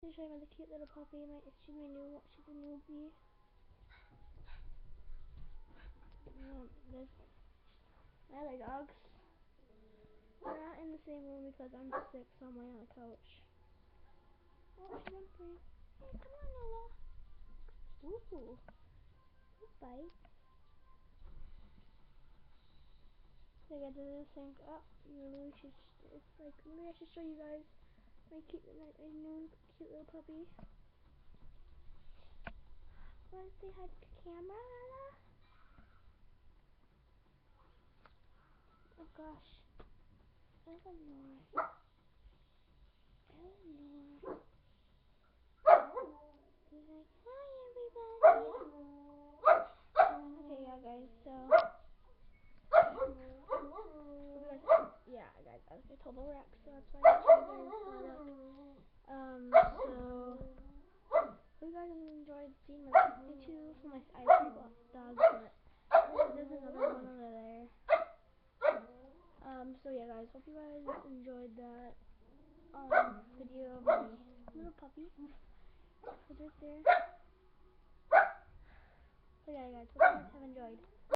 I'm show you the cute little puppy. She's a newbie. There's my other dogs. We're not in the same room because I'm sick, so I'm laying on the couch. Oh, she's whimpering. Hey, come on, Lola. Ooh, good bite. So I got to sync up. It's like, maybe I should show you guys my new cute little puppy. Want to say hi to the camera, Lola? Oh gosh. Eleanor. He's like, hi everybody. Okay, yeah guys, so yeah guys, I told the Rex, so that's why I showed you guys how I look. So hope you guys enjoyed seeing my two from my I have 2 dogs, but there's another one over there. So yeah guys, hope you guys enjoyed that video of my little puppy. It's right there. So yeah guys, hope you guys have enjoyed.